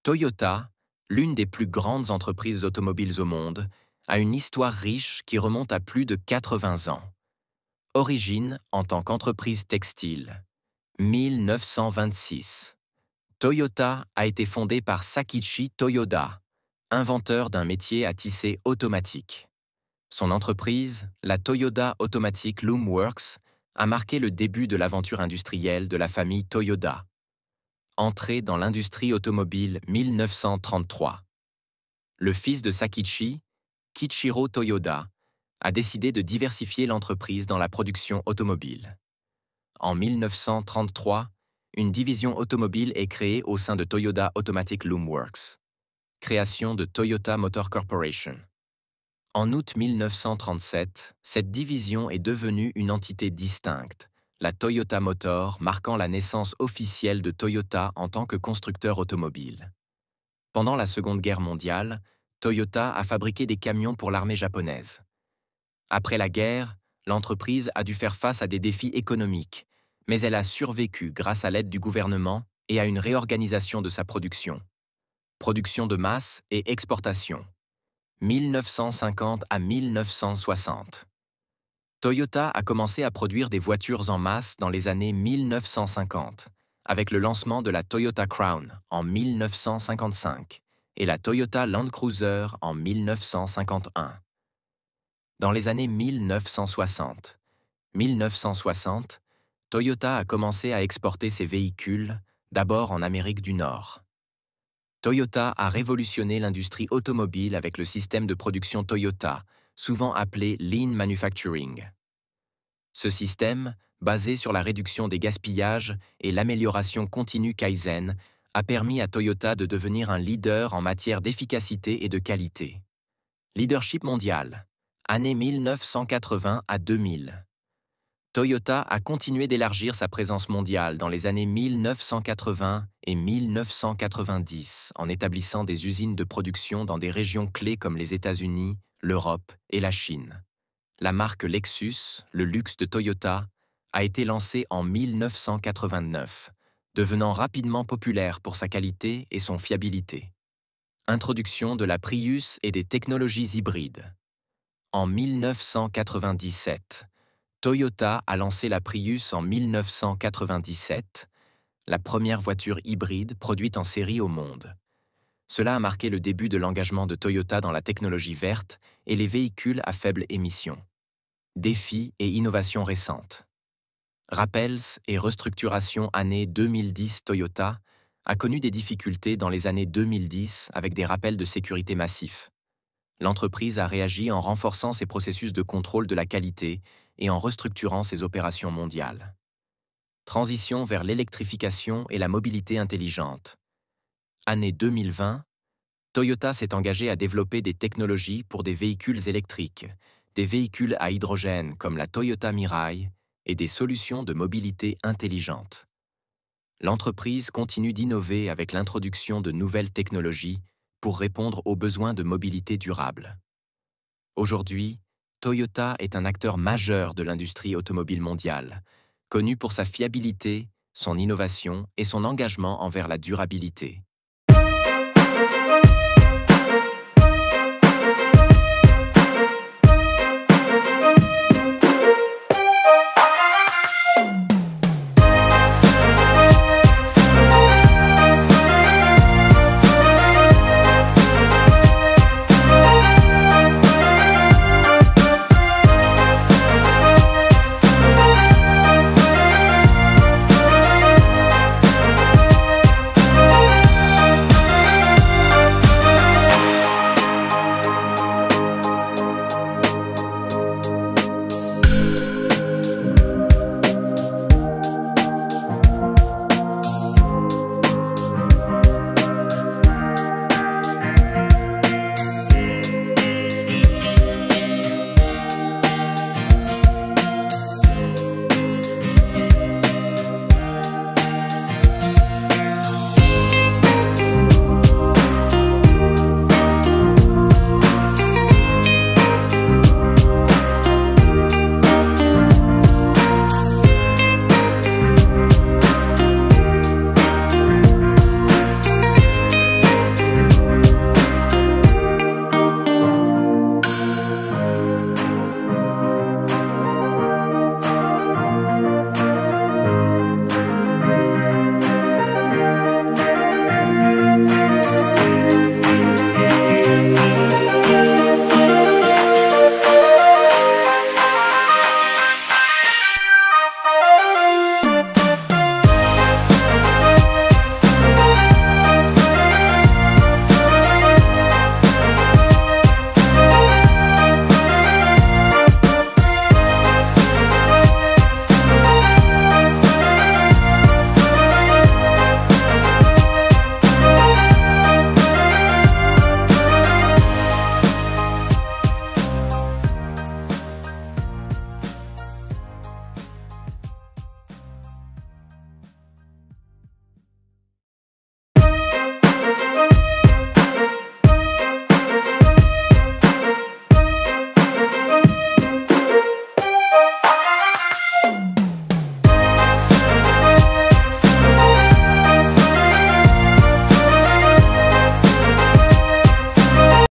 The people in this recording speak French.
Toyota, l'une des plus grandes entreprises automobiles au monde, a une histoire riche qui remonte à plus de 80 ans. Origine en tant qu'entreprise textile. 1926. Toyota a été fondée par Sakichi Toyoda, inventeur d'un métier à tisser automatique. Son entreprise, la Toyota Automatic Loom Works, a marqué le début de l'aventure industrielle de la famille Toyoda. Entrée dans l'industrie automobile 1933. Le fils de Sakichi, Kichiro Toyoda, a décidé de diversifier l'entreprise dans la production automobile. En 1933, une division automobile est créée au sein de Toyota Automatic Loom Works. Création de Toyota Motor Corporation. En août 1937, cette division est devenue une entité distincte, la Toyota Motor, marquant la naissance officielle de Toyota en tant que constructeur automobile. Pendant la Seconde Guerre mondiale, Toyota a fabriqué des camions pour l'armée japonaise. Après la guerre, l'entreprise a dû faire face à des défis économiques, mais elle a survécu grâce à l'aide du gouvernement et à une réorganisation de sa production. Production de masse et exportation. 1950 à 1960. Toyota a commencé à produire des voitures en masse dans les années 1950, avec le lancement de la Toyota Crown en 1955 et la Toyota Land Cruiser en 1951. Dans les années 1960, Toyota a commencé à exporter ses véhicules, d'abord en Amérique du Nord. Toyota a révolutionné l'industrie automobile avec le système de production Toyota, souvent appelé Lean Manufacturing. Ce système, basé sur la réduction des gaspillages et l'amélioration continue Kaizen, a permis à Toyota de devenir un leader en matière d'efficacité et de qualité. Leadership mondial, années 1980 à 2000. Toyota a continué d'élargir sa présence mondiale dans les années 1980 et 1990 en établissant des usines de production dans des régions clés comme les États-Unis, l'Europe et la Chine. La marque Lexus, le luxe de Toyota, a été lancée en 1989, devenant rapidement populaire pour sa qualité et son fiabilité. Introduction de la Prius et des technologies hybrides. En 1997, Toyota a lancé la Prius en 1997, la première voiture hybride produite en série au monde. Cela a marqué le début de l'engagement de Toyota dans la technologie verte et les véhicules à faible émission. Défis et innovations récentes. Rappels et restructuration année 2010. Toyota a connu des difficultés dans les années 2010 avec des rappels de sécurité massifs. L'entreprise a réagi en renforçant ses processus de contrôle de la qualité et en restructurant ses opérations mondiales. Transition vers l'électrification et la mobilité intelligente. Année 2020, Toyota s'est engagé à développer des technologies pour des véhicules électriques, des véhicules à hydrogène comme la Toyota Mirai et des solutions de mobilité intelligente. L'entreprise continue d'innover avec l'introduction de nouvelles technologies pour répondre aux besoins de mobilité durable. Aujourd'hui, Toyota est un acteur majeur de l'industrie automobile mondiale, connu pour sa fiabilité, son innovation et son engagement envers la durabilité.